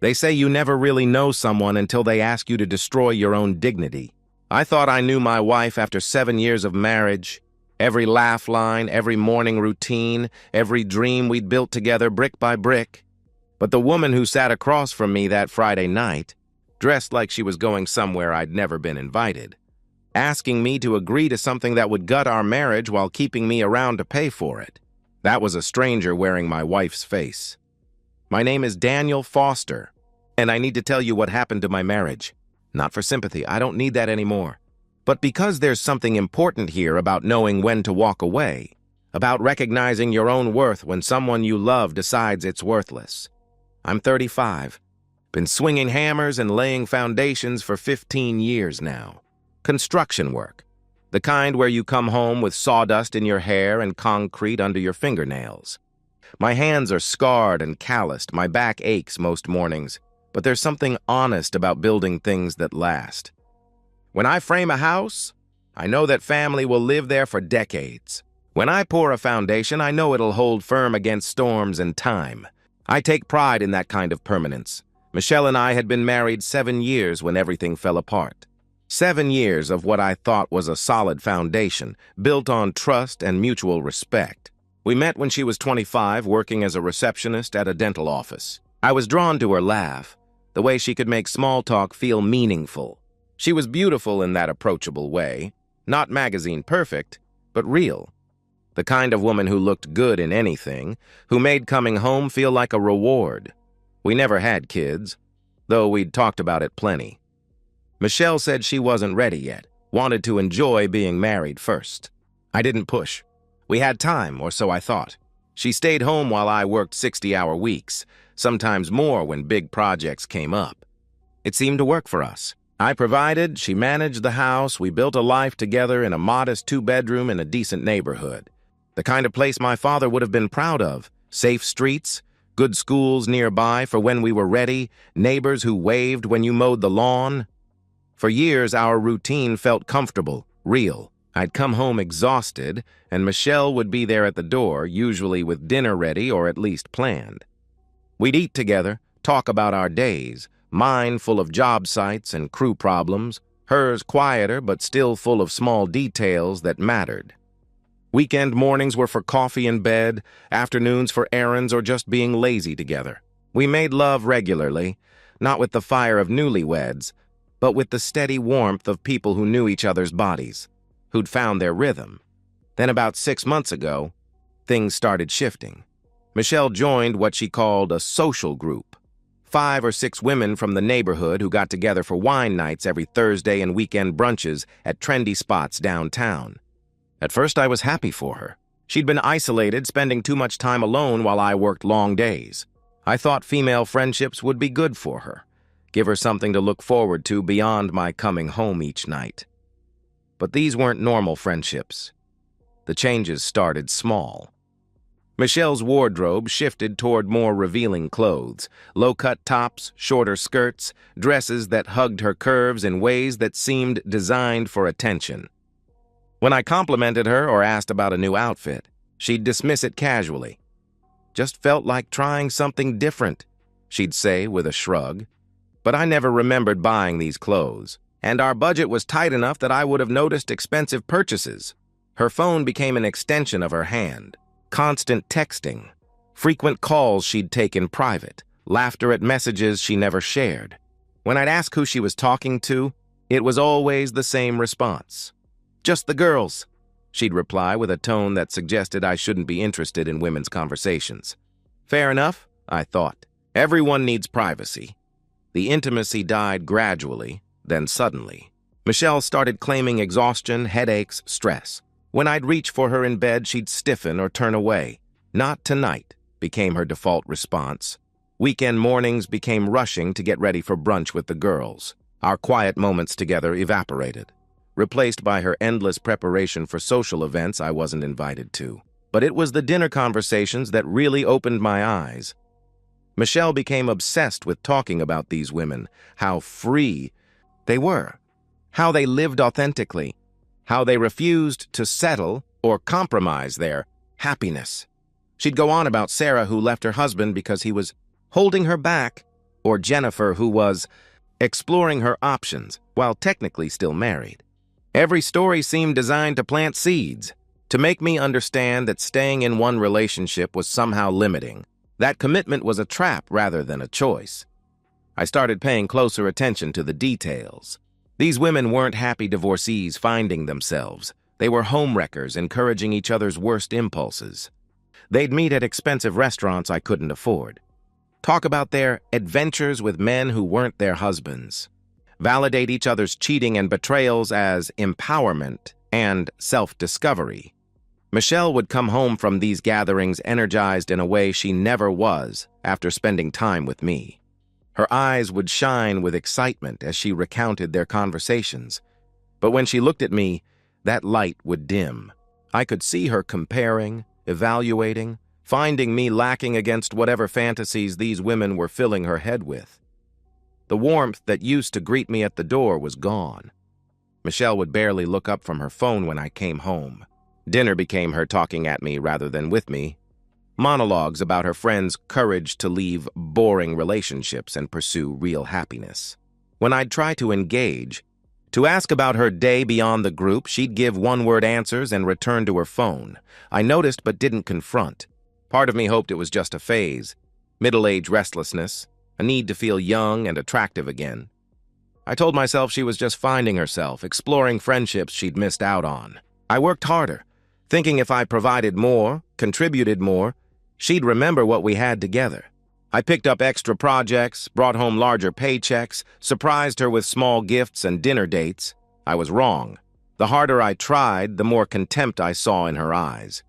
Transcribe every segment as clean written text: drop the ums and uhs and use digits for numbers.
They say you never really know someone until they ask you to destroy your own dignity. I thought I knew my wife after 7 years of marriage. Every laugh line, every morning routine, every dream we'd built together brick by brick. But the woman who sat across from me that Friday night, dressed like she was going somewhere I'd never been invited, asking me to agree to something that would gut our marriage while keeping me around to pay for it. That was a stranger wearing my wife's face. My name is Daniel Foster, and I need to tell you what happened to my marriage. Not for sympathy, I don't need that anymore. But because there's something important here about knowing when to walk away, about recognizing your own worth when someone you love decides it's worthless. I'm 35, been swinging hammers and laying foundations for 15 years now. Construction work, the kind where you come home with sawdust in your hair and concrete under your fingernails. My hands are scarred and calloused, my back aches most mornings, but there's something honest about building things that last. When I frame a house, I know that family will live there for decades. When I pour a foundation, I know it'll hold firm against storms and time. I take pride in that kind of permanence. Michelle and I had been married 7 years when everything fell apart. 7 years of what I thought was a solid foundation, built on trust and mutual respect. We met when she was 25, working as a receptionist at a dental office. I was drawn to her laugh, the way she could make small talk feel meaningful. She was beautiful in that approachable way, not magazine perfect, but real. The kind of woman who looked good in anything, who made coming home feel like a reward. We never had kids, though we'd talked about it plenty. Michelle said she wasn't ready yet, wanted to enjoy being married first. I didn't push. We had time, or so I thought. She stayed home while I worked 60-hour weeks, sometimes more when big projects came up. It seemed to work for us. I provided, she managed the house, we built a life together in a modest 2-bedroom in a decent neighborhood. The kind of place my father would have been proud of. Safe streets, good schools nearby for when we were ready, neighbors who waved when you mowed the lawn. For years, our routine felt comfortable, real. I'd come home exhausted, and Michelle would be there at the door, usually with dinner ready or at least planned. We'd eat together, talk about our days, mine full of job sites and crew problems, hers quieter but still full of small details that mattered. Weekend mornings were for coffee in bed, afternoons for errands or just being lazy together. We made love regularly, not with the fire of newlyweds, but with the steady warmth of people who knew each other's bodies, who'd found their rhythm. Then about 6 months ago, things started shifting. Michelle joined what she called a social group. 5 or 6 women from the neighborhood who got together for wine nights every Thursday and weekend brunches at trendy spots downtown. At first, I was happy for her. She'd been isolated, spending too much time alone while I worked long days. I thought female friendships would be good for her, give her something to look forward to beyond my coming home each night. But these weren't normal friendships. The changes started small. Michelle's wardrobe shifted toward more revealing clothes, low-cut tops, shorter skirts, dresses that hugged her curves in ways that seemed designed for attention. When I complimented her or asked about a new outfit, she'd dismiss it casually. Just felt like trying something different, she'd say with a shrug. But I never remembered buying these clothes, and our budget was tight enough that I would have noticed expensive purchases. Her phone became an extension of her hand. Constant texting, frequent calls she'd take in private, laughter at messages she never shared. When I'd ask who she was talking to, it was always the same response. "Just the girls," she'd reply with a tone that suggested I shouldn't be interested in women's conversations. Fair enough, I thought. Everyone needs privacy. The intimacy died gradually, then suddenly. Michelle started claiming exhaustion, headaches, stress. When I'd reach for her in bed, she'd stiffen or turn away. "Not tonight," became her default response. Weekend mornings became rushing to get ready for brunch with the girls. Our quiet moments together evaporated, replaced by her endless preparation for social events I wasn't invited to. But it was the dinner conversations that really opened my eyes. Michelle became obsessed with talking about these women, how free they were, how they lived authentically, how they refused to settle or compromise their happiness. She'd go on about Sarah, who left her husband because he was holding her back, or Jennifer, who was exploring her options while technically still married. Every story seemed designed to plant seeds, to make me understand that staying in one relationship was somehow limiting, that commitment was a trap rather than a choice. I started paying closer attention to the details. These women weren't happy divorcees finding themselves. They were homewreckers encouraging each other's worst impulses. They'd meet at expensive restaurants I couldn't afford. Talk about their adventures with men who weren't their husbands. Validate each other's cheating and betrayals as empowerment and self-discovery. Michelle would come home from these gatherings energized in a way she never was after spending time with me. Her eyes would shine with excitement as she recounted their conversations. But when she looked at me, that light would dim. I could see her comparing, evaluating, finding me lacking against whatever fantasies these women were filling her head with. The warmth that used to greet me at the door was gone. Michelle would barely look up from her phone when I came home. Dinner became her talking at me rather than with me. Monologues about her friends' courage to leave boring relationships and pursue real happiness. When I'd try to engage, to ask about her day beyond the group, she'd give one-word answers and return to her phone. I noticed but didn't confront. Part of me hoped it was just a phase, middle-age restlessness, a need to feel young and attractive again. I told myself she was just finding herself, exploring friendships she'd missed out on. I worked harder, thinking if I provided more, contributed more, she'd remember what we had together. I picked up extra projects, brought home larger paychecks, surprised her with small gifts and dinner dates. I was wrong. The harder I tried, the more contempt I saw in her eyes.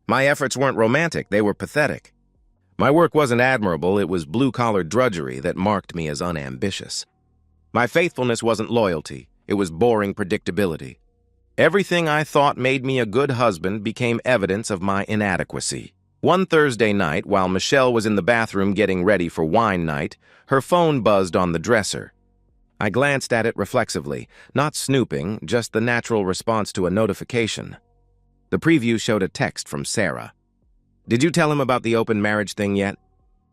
My efforts weren't romantic, they were pathetic. My work wasn't admirable, it was blue-collar drudgery that marked me as unambitious. My faithfulness wasn't loyalty, it was boring predictability. Everything I thought made me a good husband became evidence of my inadequacy. One Thursday night, while Michelle was in the bathroom getting ready for wine night, her phone buzzed on the dresser. I glanced at it reflexively, not snooping, just the natural response to a notification. The preview showed a text from Sarah. "Did you tell him about the open marriage thing yet?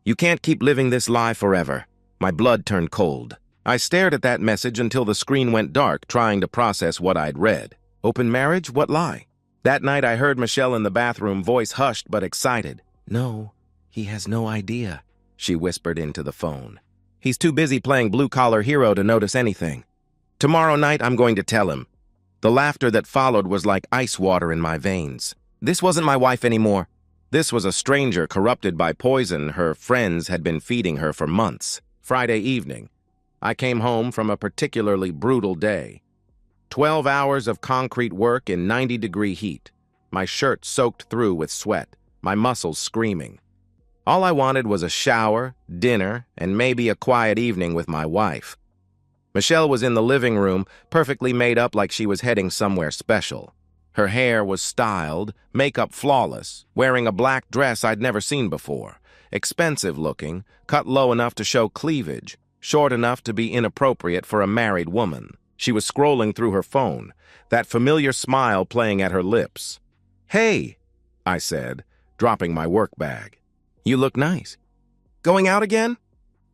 You can't keep living this lie forever." My blood turned cold. I stared at that message until the screen went dark, trying to process what I'd read. Open marriage? What lie? That night I heard Michelle in the bathroom, voice hushed but excited. "No, he has no idea," she whispered into the phone. "He's too busy playing blue-collar hero to notice anything. Tomorrow night I'm going to tell him." The laughter that followed was like ice water in my veins. This wasn't my wife anymore. This was a stranger corrupted by poison her friends had been feeding her for months. Friday evening, I came home from a particularly brutal day. 12 hours of concrete work in 90-degree heat. My shirt soaked through with sweat, my muscles screaming. All I wanted was a shower, dinner, and maybe a quiet evening with my wife. Michelle was in the living room, perfectly made up like she was heading somewhere special. Her hair was styled, makeup flawless, wearing a black dress I'd never seen before. Expensive looking, cut low enough to show cleavage, short enough to be inappropriate for a married woman. She was scrolling through her phone, that familiar smile playing at her lips. "Hey," I said, dropping my work bag. "You look nice. Going out again?"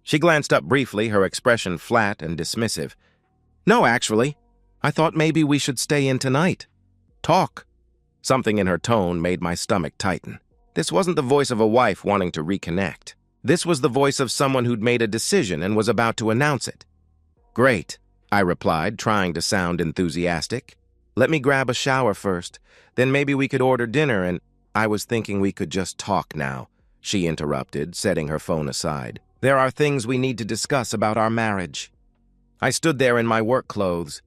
She glanced up briefly, her expression flat and dismissive. "No, actually. I thought maybe we should stay in tonight. Talk." Something in her tone made my stomach tighten. This wasn't the voice of a wife wanting to reconnect. This was the voice of someone who'd made a decision and was about to announce it. "Great," I replied, trying to sound enthusiastic. "Let me grab a shower first. Then maybe we could order dinner and—" "I was thinking we could just talk now," she interrupted, setting her phone aside. "There are things we need to discuss about our marriage." I stood there in my work clothes,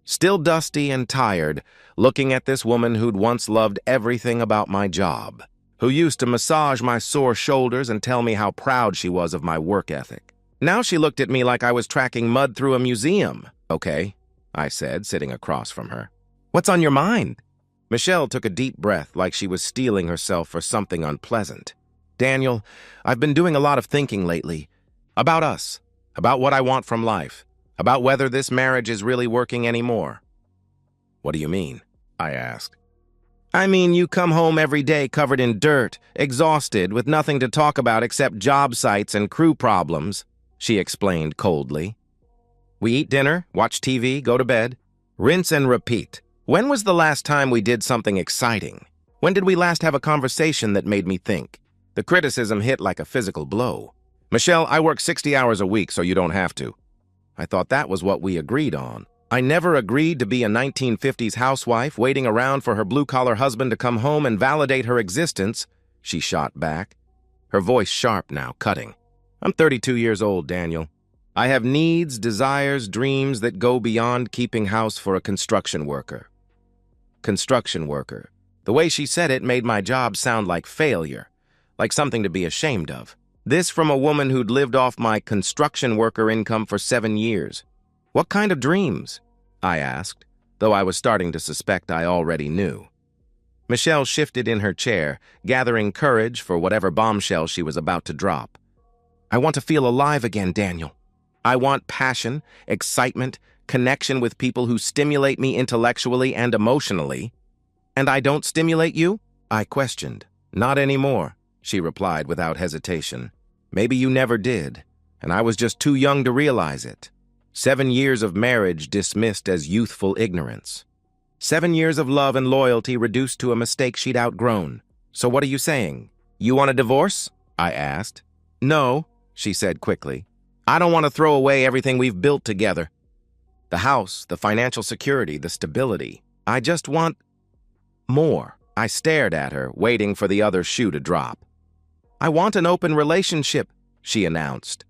still dusty and tired, looking at this woman who'd once loved everything about my job, who used to massage my sore shoulders and tell me how proud she was of my work ethic. Now she looked at me like I was tracking mud through a museum. "Okay," I said, sitting across from her. "What's on your mind?" Michelle took a deep breath like she was steeling herself for something unpleasant. "Daniel, I've been doing a lot of thinking lately. About us, about what I want from life, about whether this marriage is really working anymore." "What do you mean?" I asked. "I mean, you come home every day covered in dirt, exhausted, with nothing to talk about except job sites and crew problems. she explained coldly. We eat dinner, watch TV, go to bed. Rinse and repeat. When was the last time we did something exciting? When did we last have a conversation that made me think? The criticism hit like a physical blow. Michelle, I work 60 hours a week, so you don't have to. I thought that was what we agreed on. I never agreed to be a 1950s housewife waiting around for her blue-collar husband to come home and validate her existence, she shot back, her voice sharp now, cutting. I'm 32 years old, Daniel. I have needs, desires, dreams that go beyond keeping house for a construction worker. Construction worker. The way she said it made my job sound like failure, like something to be ashamed of. This from a woman who'd lived off my construction worker income for 7 years. What kind of dreams? I asked, though I was starting to suspect I already knew. Michelle shifted in her chair, gathering courage for whatever bombshell she was about to drop. I want to feel alive again, Daniel. I want passion, excitement, connection with people who stimulate me intellectually and emotionally. And I don't stimulate you? I questioned. Not anymore, she replied without hesitation. Maybe you never did, and I was just too young to realize it. 7 years of marriage dismissed as youthful ignorance. 7 years of love and loyalty reduced to a mistake she'd outgrown. So what are you saying? You want a divorce? I asked. No, she said quickly. I don't want to throw away everything we've built together. The house, the financial security, the stability. I just want more. I stared at her, waiting for the other shoe to drop. I want an open relationship, she announced.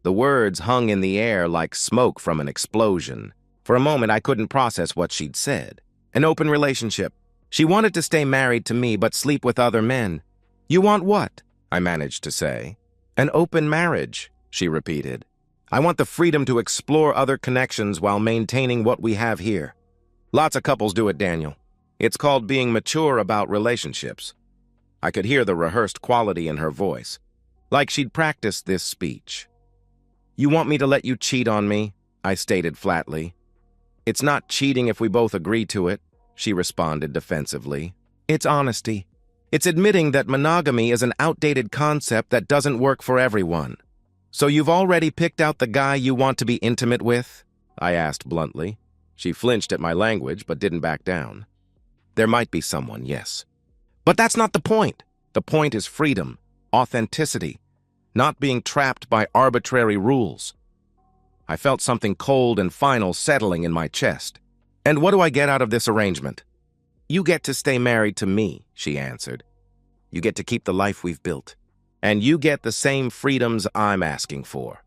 The words hung in the air like smoke from an explosion. For a moment, I couldn't process what she'd said. An open relationship. She wanted to stay married to me but sleep with other men. You want what? I managed to say. An open marriage, she repeated. I want the freedom to explore other connections while maintaining what we have here. Lots of couples do it, Daniel. It's called being mature about relationships. I could hear the rehearsed quality in her voice, like she'd practiced this speech. You want me to let you cheat on me? I stated flatly. It's not cheating if we both agree to it, she responded defensively. It's honesty. It's admitting that monogamy is an outdated concept that doesn't work for everyone. So you've already picked out the guy you want to be intimate with? I asked bluntly. She flinched at my language but didn't back down. There might be someone, yes. But that's not the point. The point is freedom, authenticity, not being trapped by arbitrary rules. I felt something cold and final settling in my chest. And what do I get out of this arrangement? You get to stay married to me, she answered. You get to keep the life we've built. And you get the same freedoms I'm asking for.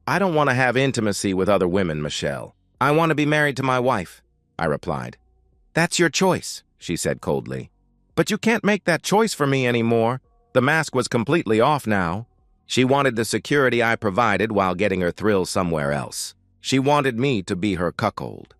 I don't want to have intimacy with other women, Michelle. I want to be married to my wife, I replied. That's your choice, she said coldly. But you can't make that choice for me anymore. The mask was completely off now. She wanted the security I provided while getting her thrill somewhere else. She wanted me to be her cuckold.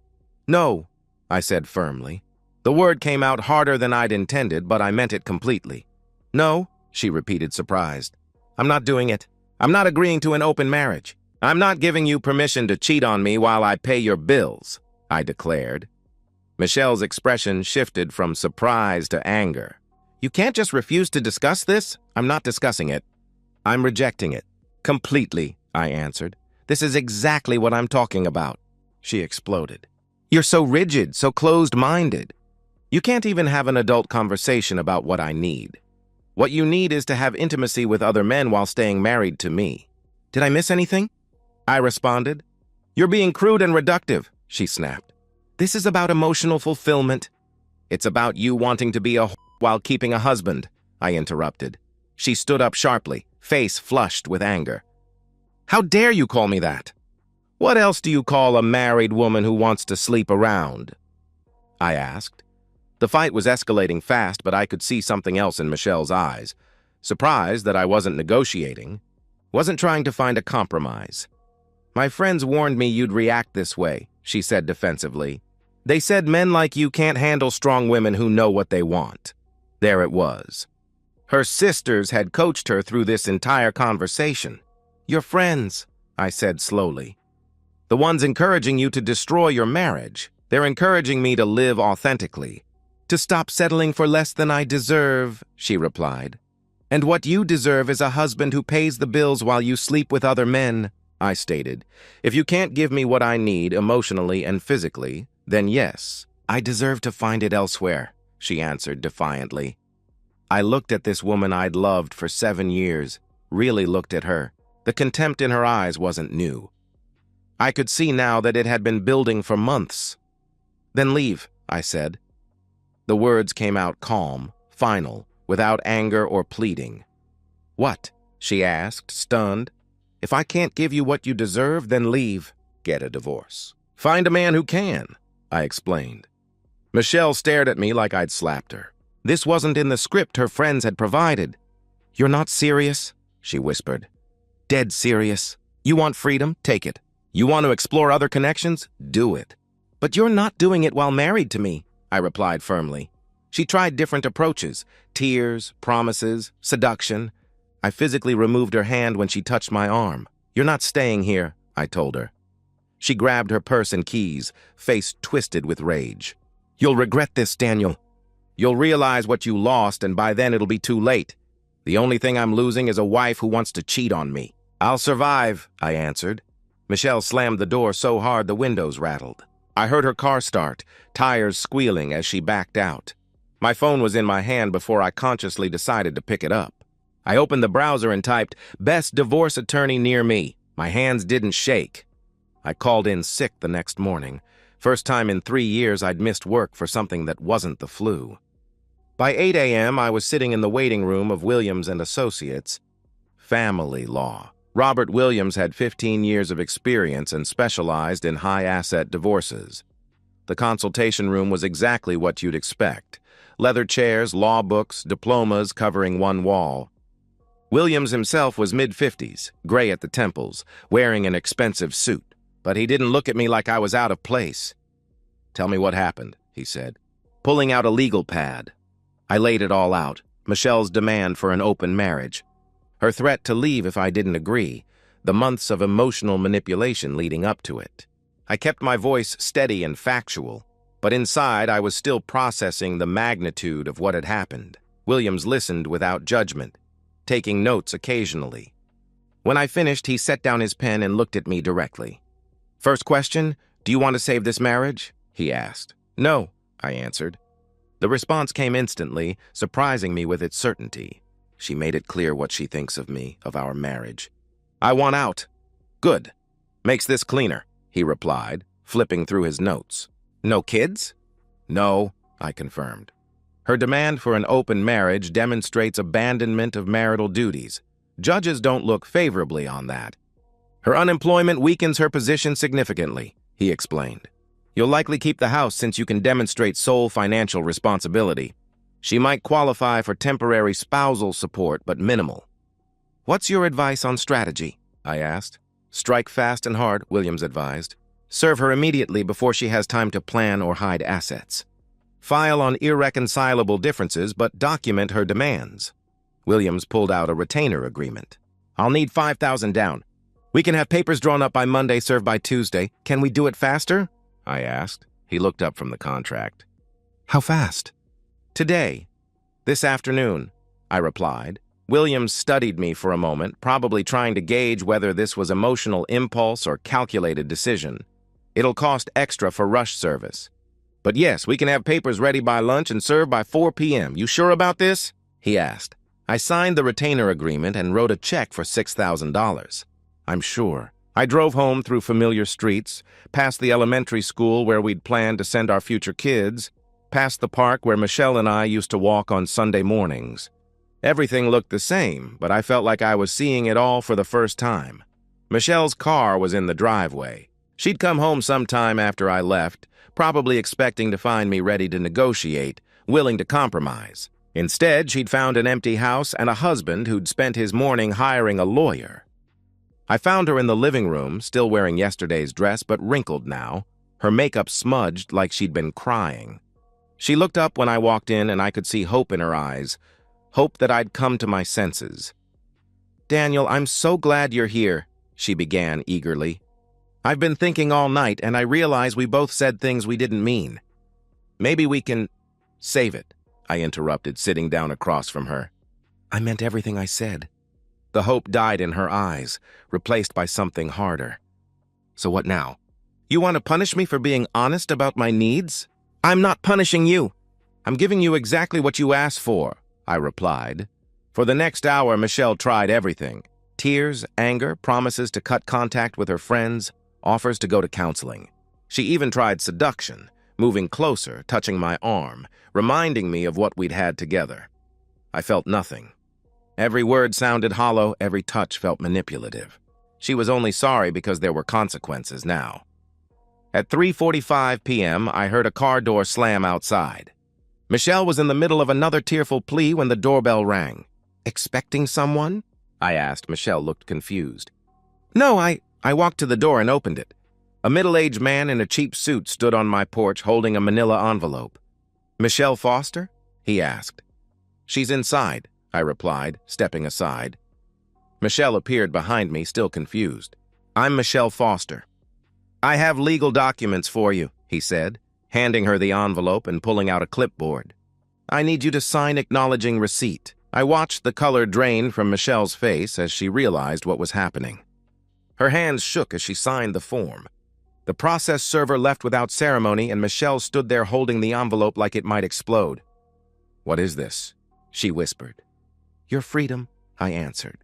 No, I said firmly. The word came out harder than I'd intended, but I meant it completely. No, she repeated, surprised. I'm not doing it. I'm not agreeing to an open marriage. I'm not giving you permission to cheat on me while I pay your bills, I declared. Michelle's expression shifted from surprise to anger. You can't just refuse to discuss this? I'm not discussing it. I'm rejecting it. Completely, I answered. This is exactly what I'm talking about. She exploded. You're so rigid, so closed-minded. You can't even have an adult conversation about what I need. What you need is to have intimacy with other men while staying married to me. Did I miss anything? I responded. You're being crude and reductive, she snapped. This is about emotional fulfillment. It's about you wanting to be a while keeping a husband, I interrupted. She stood up sharply, face flushed with anger. How dare you call me that? What else do you call a married woman who wants to sleep around? I asked. The fight was escalating fast, but I could see something else in Michelle's eyes. Surprised that I wasn't negotiating, wasn't trying to find a compromise. My friends warned me you'd react this way, she said defensively. They said men like you can't handle strong women who know what they want. There it was. Her sisters had coached her through this entire conversation. Your friends, I said slowly. The ones encouraging you to destroy your marriage. They're encouraging me to live authentically. To stop settling for less than I deserve, she replied. And what you deserve is a husband who pays the bills while you sleep with other men, I stated. If you can't give me what I need emotionally and physically, then yes, I deserve to find it elsewhere, she answered defiantly. I looked at this woman I'd loved for 7 years, really looked at her. The contempt in her eyes wasn't new. I could see now that it had been building for months. Then leave, I said. The words came out calm, final, without anger or pleading. What? She asked, stunned. If I can't give you what you deserve, then leave. Get a divorce. Find a man who can, I explained. Michelle stared at me like I'd slapped her. This wasn't in the script her friends had provided. You're not serious? She whispered. Dead serious. You want freedom? Take it. You want to explore other connections? Do it. But you're not doing it while married to me, I replied firmly. She tried different approaches, tears, promises, seduction. I physically removed her hand when she touched my arm. You're not staying here, I told her. She grabbed her purse and keys, face twisted with rage. You'll regret this, Daniel. You'll realize what you lost, and by then it'll be too late. The only thing I'm losing is a wife who wants to cheat on me. I'll survive, I answered. Michelle slammed the door so hard the windows rattled. I heard her car start, tires squealing as she backed out. My phone was in my hand before I consciously decided to pick it up. I opened the browser and typed, "Best divorce attorney near me." My hands didn't shake. I called in sick the next morning. First time in 3 years I'd missed work for something that wasn't the flu. By 8 a.m., I was sitting in the waiting room of Williams & Associates. Family law. Robert Williams had 15 years of experience and specialized in high-asset divorces. The consultation room was exactly what you'd expect. Leather chairs, law books, diplomas covering one wall. Williams himself was mid-50s, gray at the temples, wearing an expensive suit. But he didn't look at me like I was out of place. Tell me what happened, he said, pulling out a legal pad. I laid it all out, Michelle's demand for an open marriage, her threat to leave if I didn't agree, the months of emotional manipulation leading up to it. I kept my voice steady and factual, but inside I was still processing the magnitude of what had happened. Williams listened without judgment, taking notes occasionally. When I finished, he set down his pen and looked at me directly. First question, do you want to save this marriage? He asked. No, I answered. The response came instantly, surprising me with its certainty. She made it clear what she thinks of me, of our marriage. I want out. Good. Makes this cleaner, he replied, flipping through his notes. No kids? No, I confirmed. Her demand for an open marriage demonstrates abandonment of marital duties. Judges don't look favorably on that. Her unemployment weakens her position significantly, he explained. You'll likely keep the house since you can demonstrate sole financial responsibility. She might qualify for temporary spousal support, but minimal. What's your advice on strategy? I asked. Strike fast and hard, Williams advised. Serve her immediately before she has time to plan or hide assets. File on irreconcilable differences, but document her demands. Williams pulled out a retainer agreement. I'll need $5,000 down. We can have papers drawn up by Monday, served by Tuesday. Can we do it faster? I asked. He looked up from the contract. How fast? Today. This afternoon, I replied. Williams studied me for a moment, probably trying to gauge whether this was emotional impulse or calculated decision. It'll cost extra for rush service. But yes, we can have papers ready by lunch and served by 4 p.m. You sure about this? He asked. I signed the retainer agreement and wrote a check for $6,000. I'm sure. I drove home through familiar streets, past the elementary school where we'd planned to send our future kids, past the park where Michelle and I used to walk on Sunday mornings. Everything looked the same, but I felt like I was seeing it all for the first time. Michelle's car was in the driveway. She'd come home sometime after I left, probably expecting to find me ready to negotiate, willing to compromise. Instead, she'd found an empty house and a husband who'd spent his morning hiring a lawyer. I found her in the living room, still wearing yesterday's dress, but wrinkled now, her makeup smudged like she'd been crying. She looked up when I walked in, and I could see hope in her eyes, hope that I'd come to my senses. Daniel, I'm so glad you're here, she began eagerly. I've been thinking all night, and I realize we both said things we didn't mean. Maybe we can save it, I interrupted, sitting down across from her. I meant everything I said. The hope died in her eyes, replaced by something harder. So what now? You want to punish me for being honest about my needs? I'm not punishing you. I'm giving you exactly what you asked for, I replied. For the next hour, Michelle tried everything. Tears, anger, promises to cut contact with her friends, offers to go to counseling. She even tried seduction, moving closer, touching my arm, reminding me of what we'd had together. I felt nothing. Every word sounded hollow, every touch felt manipulative. She was only sorry because there were consequences now. At 3:45 p.m., I heard a car door slam outside. Michelle was in the middle of another tearful plea when the doorbell rang. Expecting someone? I asked. Michelle looked confused. No, I walked to the door and opened it. A middle-aged man in a cheap suit stood on my porch holding a manila envelope. Michelle Foster? He asked. She's inside, I replied, stepping aside. Michelle appeared behind me, still confused. I'm Michelle Foster. I have legal documents for you, he said, handing her the envelope and pulling out a clipboard. I need you to sign acknowledging receipt. I watched the color drain from Michelle's face as she realized what was happening. Her hands shook as she signed the form. The process server left without ceremony, and Michelle stood there holding the envelope like it might explode. What is this? She whispered. Your freedom, I answered.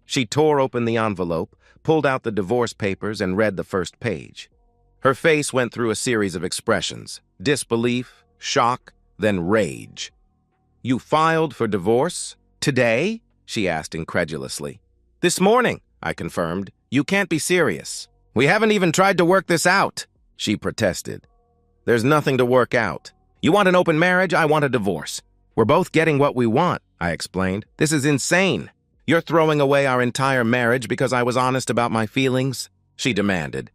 She tore open the envelope, pulled out the divorce papers, and read the first page. Her face went through a series of expressions: disbelief, shock, then rage. You filed for divorce? Today? She asked incredulously. This morning, I confirmed. You can't be serious. We haven't even tried to work this out, she protested. There's nothing to work out. You want an open marriage, I want a divorce. We're both getting what we want, I explained. This is insane. You're throwing away our entire marriage because I was honest about my feelings, she demanded.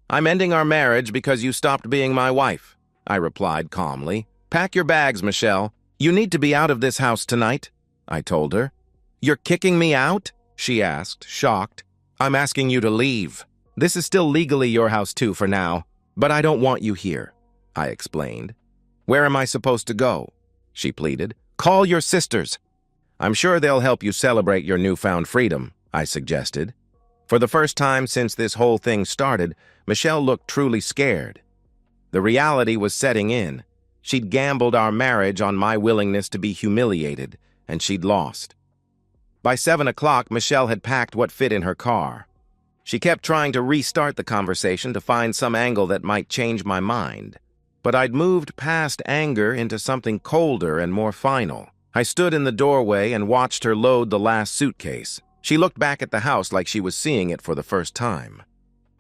I'm ending our marriage because you stopped being my wife, I replied calmly. Pack your bags, Michelle. You need to be out of this house tonight, I told her. You're kicking me out? She asked, shocked. I'm asking you to leave. This is still legally your house too for now, but I don't want you here, I explained. Where am I supposed to go? She pleaded. Call your sisters. I'm sure they'll help you celebrate your newfound freedom, I suggested. For the first time since this whole thing started, Michelle looked truly scared. The reality was setting in. She'd gambled our marriage on my willingness to be humiliated, and she'd lost. By 7 o'clock, Michelle had packed what fit in her car. She kept trying to restart the conversation to find some angle that might change my mind. But I'd moved past anger into something colder and more final. I stood in the doorway and watched her load the last suitcase. She looked back at the house like she was seeing it for the first time.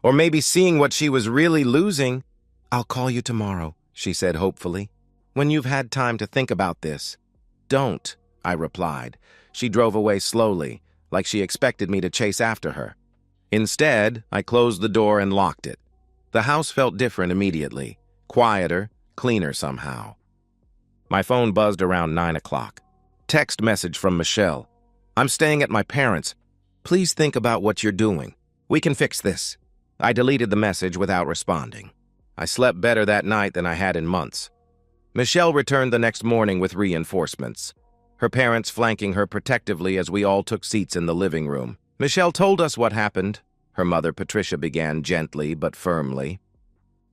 Or maybe seeing what she was really losing. I'll call you tomorrow, she said hopefully. When you've had time to think about this. Don't, I replied. She drove away slowly, like she expected me to chase after her. Instead, I closed the door and locked it. The house felt different immediately, quieter, cleaner somehow. My phone buzzed around 9 o'clock. Text message from Michelle. I'm staying at my parents'. Please think about what you're doing. We can fix this. I deleted the message without responding. I slept better that night than I had in months. Michelle returned the next morning with reinforcements, her parents flanking her protectively as we all took seats in the living room. Michelle told us what happened, her mother Patricia began gently but firmly.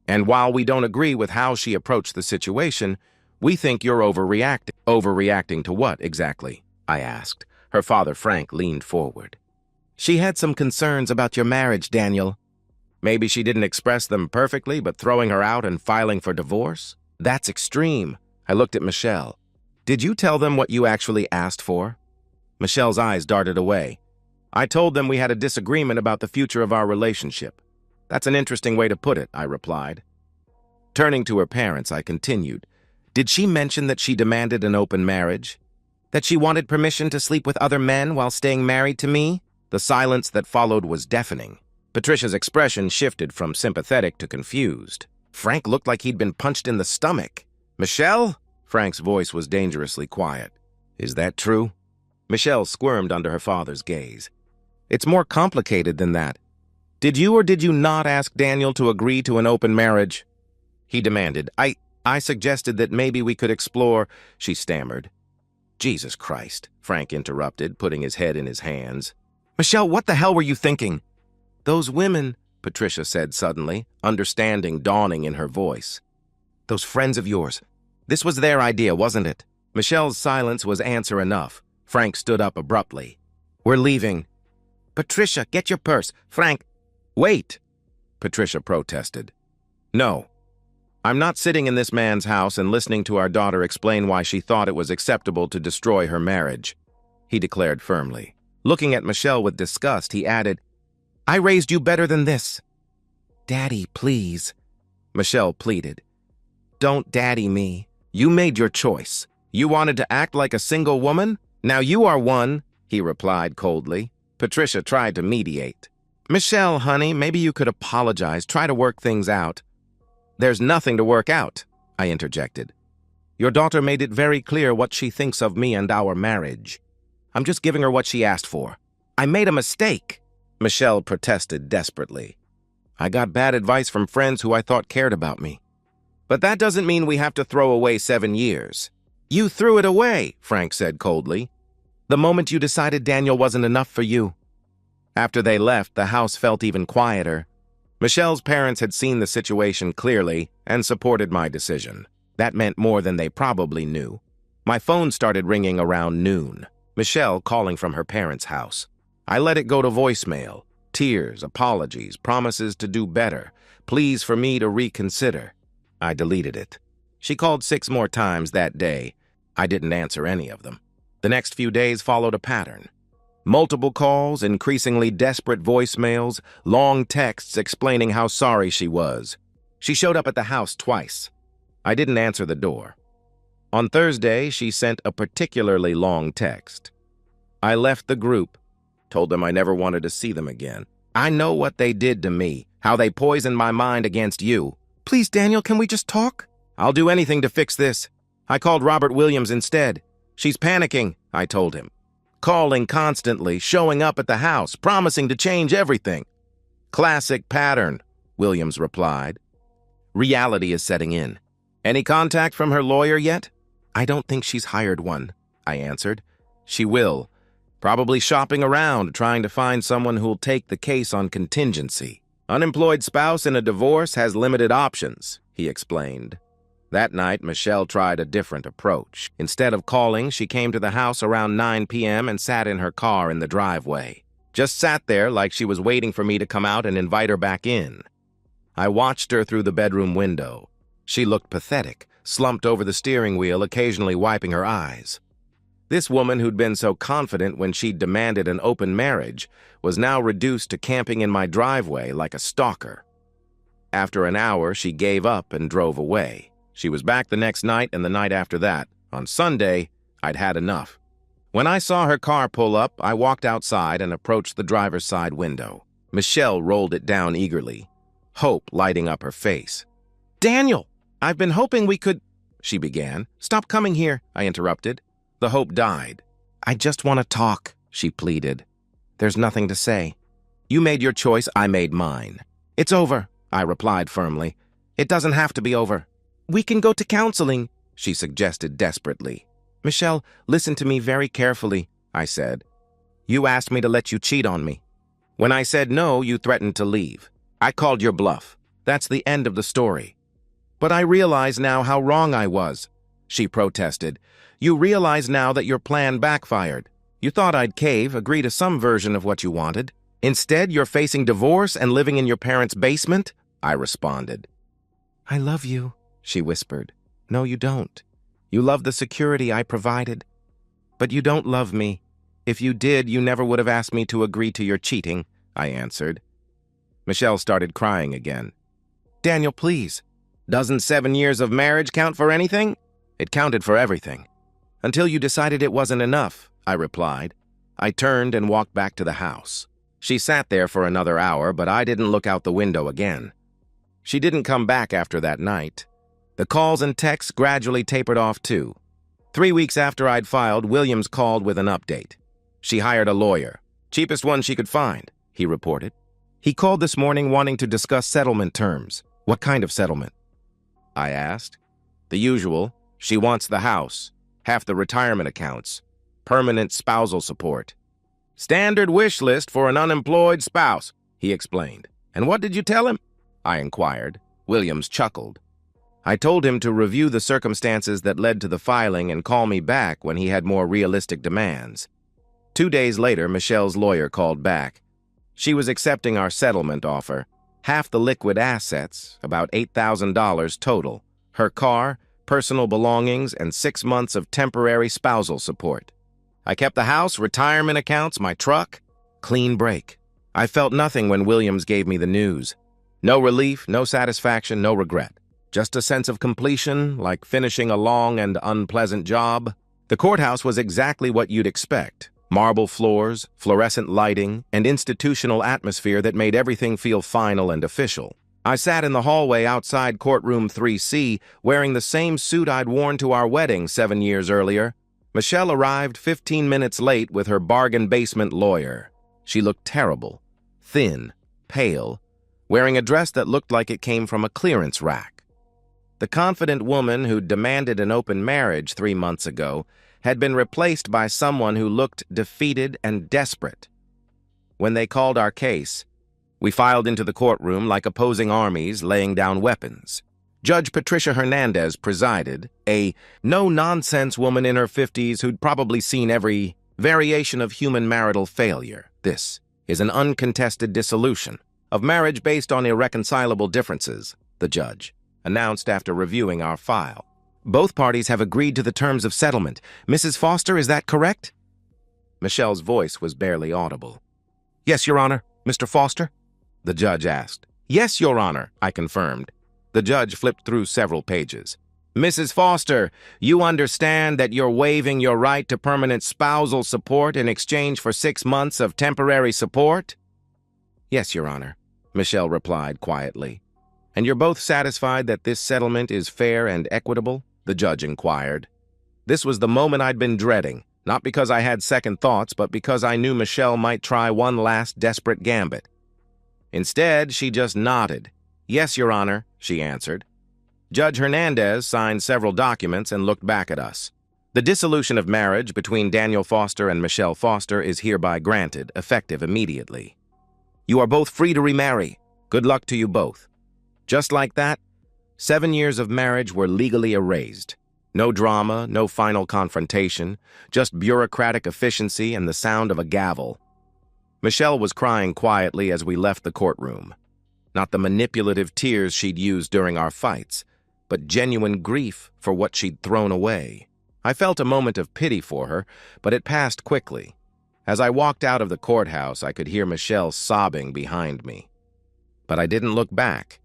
And while we don't agree with how she approached the situation, we think you're overreacting. Overreacting to what exactly? I asked. Her father Frank leaned forward. She had some concerns about your marriage, Daniel. Maybe she didn't express them perfectly, but throwing her out and filing for divorce? That's extreme. I looked at Michelle. Did you tell them what you actually asked for? Michelle's eyes darted away. I told them we had a disagreement about the future of our relationship. That's an interesting way to put it, I replied. Turning to her parents, I continued. Did she mention that she demanded an open marriage? That she wanted permission to sleep with other men while staying married to me? The silence that followed was deafening. Patricia's expression shifted from sympathetic to confused. Frank looked like he'd been punched in the stomach. Michelle? Frank's voice was dangerously quiet. Is that true? Michelle squirmed under her father's gaze. It's more complicated than that. Did you or did you not ask Daniel to agree to an open marriage? He demanded. I suggested that maybe we could explore, she stammered. Jesus Christ, Frank interrupted, putting his head in his hands. Michelle, what the hell were you thinking? Those women, Patricia said suddenly, understanding dawning in her voice. Those friends of yours. This was their idea, wasn't it? Michelle's silence was answer enough. Frank stood up abruptly. We're leaving. Patricia, get your purse. Frank, wait, Patricia protested. No. I'm not sitting in this man's house and listening to our daughter explain why she thought it was acceptable to destroy her marriage, he declared firmly. Looking at Michelle with disgust, he added, I raised you better than this. Daddy, please, Michelle pleaded. Don't daddy me. You made your choice. You wanted to act like a single woman? Now you are one, he replied coldly. Patricia tried to mediate. Michelle, honey, maybe you could apologize, try to work things out. There's nothing to work out, I interjected. Your daughter made it very clear what she thinks of me and our marriage. I'm just giving her what she asked for. I made a mistake, Michelle protested desperately. I got bad advice from friends who I thought cared about me. But that doesn't mean we have to throw away 7 years. You threw it away, Frank said coldly. The moment you decided Daniel wasn't enough for you. After they left, the house felt even quieter. Michelle's parents had seen the situation clearly and supported my decision. That meant more than they probably knew. My phone started ringing around noon. Michelle calling from her parents' house. I let it go to voicemail. Tears, apologies, promises to do better, pleas for me to reconsider. I deleted it. She called 6 more times that day. I didn't answer any of them. The next few days followed a pattern. Multiple calls, increasingly desperate voicemails, long texts explaining how sorry she was. She showed up at the house twice. I didn't answer the door. On Thursday, she sent a particularly long text. I left the group, told them I never wanted to see them again. I know what they did to me, how they poisoned my mind against you. Please, Daniel, can we just talk? I'll do anything to fix this. I called Robert Williams instead. She's panicking, I told him. Calling constantly, showing up at the house, promising to change everything. Classic pattern, Williams replied. Reality is setting in. Any contact from her lawyer yet? I don't think she's hired one, I answered. She will. Probably shopping around, trying to find someone who'll take the case on contingency. Unemployed spouse in a divorce has limited options, he explained. That night, Michelle tried a different approach. Instead of calling, she came to the house around 9 p.m. and sat in her car in the driveway. Just sat there like she was waiting for me to come out and invite her back in. I watched her through the bedroom window. She looked pathetic, slumped over the steering wheel, occasionally wiping her eyes. This woman who'd been so confident when she'd demanded an open marriage was now reduced to camping in my driveway like a stalker. After an hour, she gave up and drove away. She was back the next night and the night after that. On Sunday, I'd had enough. When I saw her car pull up, I walked outside and approached the driver's side window. Michelle rolled it down eagerly, hope lighting up her face. Daniel, I've been hoping we could, she began. Stop coming here, I interrupted. The hope died. I just want to talk, she pleaded. There's nothing to say. You made your choice, I made mine. It's over, I replied firmly. It doesn't have to be over. We can go to counseling, she suggested desperately. Michelle, listen to me very carefully, I said. You asked me to let you cheat on me. When I said no, you threatened to leave. I called your bluff. That's the end of the story. But I realize now how wrong I was, she protested. You realize now that your plan backfired. You thought I'd cave, agree to some version of what you wanted. Instead, you're facing divorce and living in your parents' basement, I responded. I love you, she whispered. No, you don't. You love the security I provided. But you don't love me. If you did, you never would have asked me to agree to your cheating, I answered. Michelle started crying again. Daniel, please. Doesn't 7 years of marriage count for anything? It counted for everything. Until you decided it wasn't enough, I replied. I turned and walked back to the house. She sat there for another hour, but I didn't look out the window again. She didn't come back after that night. The calls and texts gradually tapered off too. 3 weeks after I'd filed, Williams called with an update. She hired a lawyer. Cheapest one she could find, he reported. He called this morning wanting to discuss settlement terms. What kind of settlement? I asked. The usual. She wants the house. half the retirement accounts, permanent spousal support. Standard wish list for an unemployed spouse, he explained. And what did you tell him? I inquired. Williams chuckled. I told him to review the circumstances that led to the filing and call me back when he had more realistic demands. 2 days later, Michelle's lawyer called back. She was accepting our settlement offer. Half the liquid assets, about $8,000 total. Her car, personal belongings, and 6 months of temporary spousal support. I kept the house, retirement accounts, my truck. Clean break. I felt nothing when Williams gave me the news. No relief, no satisfaction, no regret. Just a sense of completion, like finishing a long and unpleasant job. The courthouse was exactly what you'd expect. Marble floors, fluorescent lighting, and institutional atmosphere that made everything feel final and official. I sat in the hallway outside courtroom 3C, wearing the same suit I'd worn to our wedding 7 years earlier. Michelle arrived 15 minutes late with her bargain basement lawyer. She looked terrible, thin, pale, wearing a dress that looked like it came from a clearance rack. The confident woman who demanded an open marriage 3 months ago had been replaced by someone who looked defeated and desperate. When they called our case, we filed into the courtroom like opposing armies laying down weapons. Judge Patricia Hernandez presided, a no-nonsense woman in her 50s who'd probably seen every variation of human marital failure. This is an uncontested dissolution of marriage based on irreconcilable differences, the judge announced after reviewing our file. Both parties have agreed to the terms of settlement. Mrs. Foster, is that correct? Michelle's voice was barely audible. Yes, Your Honor. Mr. Foster? The judge asked. Yes, Your Honor, I confirmed. The judge flipped through several pages. Mrs. Foster, you understand that you're waiving your right to permanent spousal support in exchange for 6 months of temporary support? Yes, Your Honor, Michelle replied quietly. And you're both satisfied that this settlement is fair and equitable? The judge inquired. This was the moment I'd been dreading, not because I had second thoughts, but because I knew Michelle might try one last desperate gambit. Instead, she just nodded. Yes, Your Honor, she answered. Judge Hernandez signed several documents and looked back at us. The dissolution of marriage between Daniel Foster and Michelle Foster is hereby granted, effective immediately. You are both free to remarry. Good luck to you both. Just like that, 7 years of marriage were legally erased. No drama, no final confrontation, just bureaucratic efficiency and the sound of a gavel. Michelle was crying quietly as we left the courtroom. Not the manipulative tears she'd used during our fights, but genuine grief for what she'd thrown away. I felt a moment of pity for her, but it passed quickly. As I walked out of the courthouse, I could hear Michelle sobbing behind me. But I didn't look back.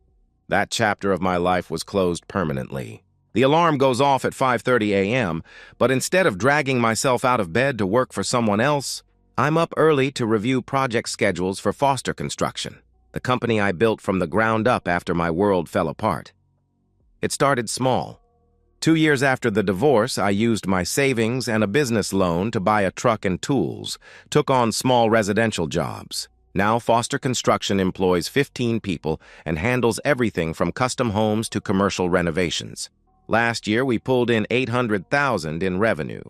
That chapter of my life was closed permanently. The alarm goes off at 5:30 a.m., but instead of dragging myself out of bed to work for someone else, I'm up early to review project schedules for Foster Construction, the company I built from the ground up after my world fell apart. It started small. 2 years after the divorce, I used my savings and a business loan to buy a truck and tools, took on small residential jobs. Now Foster Construction employs 15 people and handles everything from custom homes to commercial renovations. Last year, we pulled in $800,000 in revenue.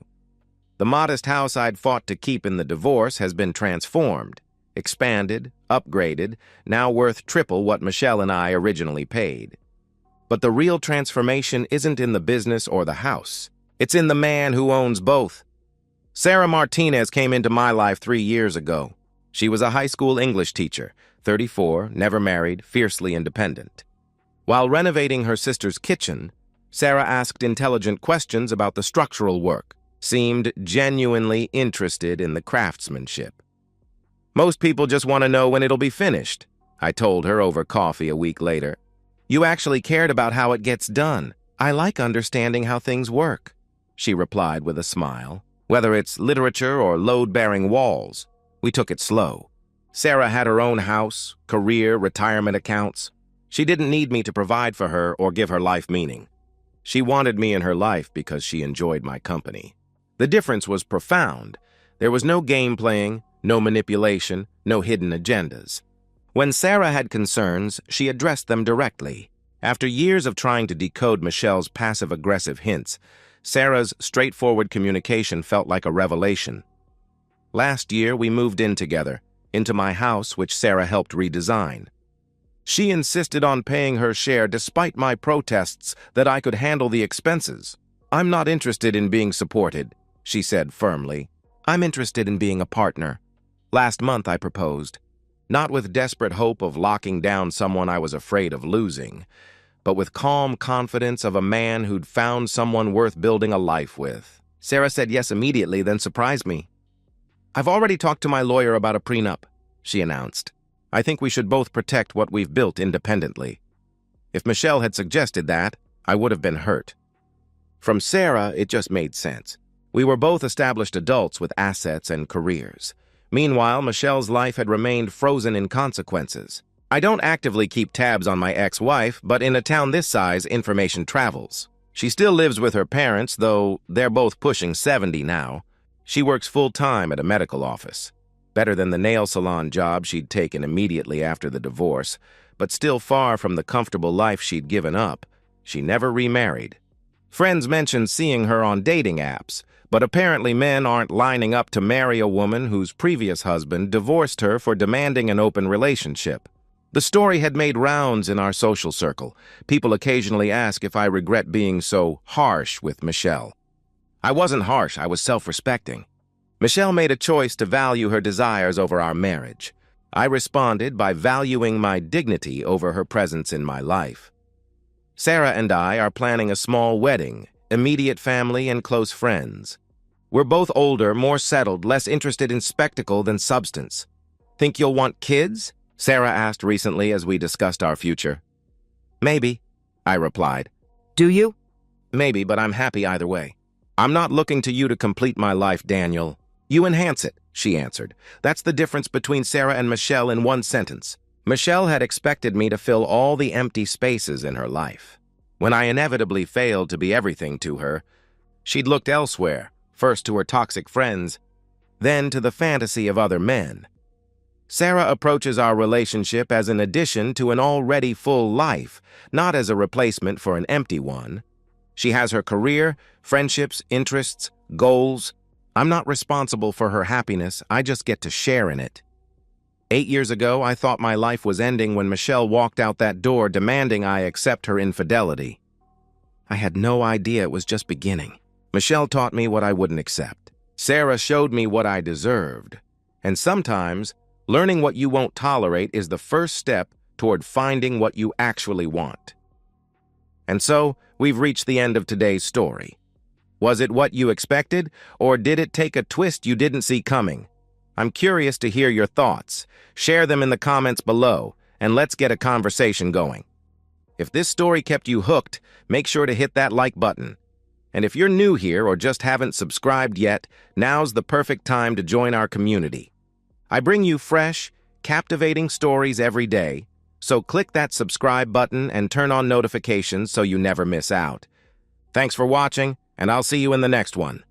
The modest house I'd fought to keep in the divorce has been transformed, expanded, upgraded, now worth triple what Michelle and I originally paid. But the real transformation isn't in the business or the house. It's in the man who owns both. Sarah Martinez came into my life 3 years ago. She was a high school English teacher, 34, never married, fiercely independent. While renovating her sister's kitchen, Sarah asked intelligent questions about the structural work, seemed genuinely interested in the craftsmanship. Most people just want to know when it'll be finished, I told her over coffee a week later. You actually cared about how it gets done. I like understanding how things work, she replied with a smile. Whether it's literature or load-bearing walls, we took it slow. Sarah had her own house, career, retirement accounts. She didn't need me to provide for her or give her life meaning. She wanted me in her life because she enjoyed my company. The difference was profound. There was no game playing, no manipulation, no hidden agendas. When Sarah had concerns, she addressed them directly. After years of trying to decode Michelle's passive-aggressive hints, Sarah's straightforward communication felt like a revelation. Last year, we moved in together, into my house, which Sarah helped redesign. She insisted on paying her share despite my protests that I could handle the expenses. "I'm not interested in being supported," she said firmly. "I'm interested in being a partner." Last month, I proposed, not with desperate hope of locking down someone I was afraid of losing, but with calm confidence of a man who'd found someone worth building a life with. Sarah said yes immediately, then surprised me. "I've already talked to my lawyer about a prenup," she announced. "I think we should both protect what we've built independently." If Michelle had suggested that, I would have been hurt. From Sarah, it just made sense. We were both established adults with assets and careers. Meanwhile, Michelle's life had remained frozen in consequences. I don't actively keep tabs on my ex-wife, but in a town this size, information travels. She still lives with her parents, though they're both pushing 70 now. She works full-time at a medical office. Better than the nail salon job she'd taken immediately after the divorce, but still far from the comfortable life she'd given up. She never remarried. Friends mentioned seeing her on dating apps, but apparently men aren't lining up to marry a woman whose previous husband divorced her for demanding an open relationship. The story had made rounds in our social circle. People occasionally ask if I regret being so harsh with Michelle. I wasn't harsh, I was self-respecting. Michelle made a choice to value her desires over our marriage. I responded by valuing my dignity over her presence in my life. Sarah and I are planning a small wedding, immediate family and close friends. We're both older, more settled, less interested in spectacle than substance. "Think you'll want kids?" Sarah asked recently as we discussed our future. "Maybe," I replied. "Do you?" "Maybe, but I'm happy either way. I'm not looking to you to complete my life, Daniel. You enhance it," she answered. That's the difference between Sarah and Michelle in one sentence. Michelle had expected me to fill all the empty spaces in her life. When I inevitably failed to be everything to her, she'd looked elsewhere, first to her toxic friends, then to the fantasy of other men. Sarah approaches our relationship as an addition to an already full life, not as a replacement for an empty one. She has her career, friendships, interests, goals. I'm not responsible for her happiness, I just get to share in it. 8 years ago, I thought my life was ending when Michelle walked out that door demanding I accept her infidelity. I had no idea it was just beginning. Michelle taught me what I wouldn't accept. Sarah showed me what I deserved. And sometimes, learning what you won't tolerate is the first step toward finding what you actually want. And so, we've reached the end of today's story. Was it what you expected, or did it take a twist you didn't see coming? I'm curious to hear your thoughts. Share them in the comments below, and let's get a conversation going. If this story kept you hooked, make sure to hit that like button. And if you're new here or just haven't subscribed yet, now's the perfect time to join our community. I bring you fresh, captivating stories every day, so click that subscribe button and turn on notifications so you never miss out. Thanks for watching, and I'll see you in the next one.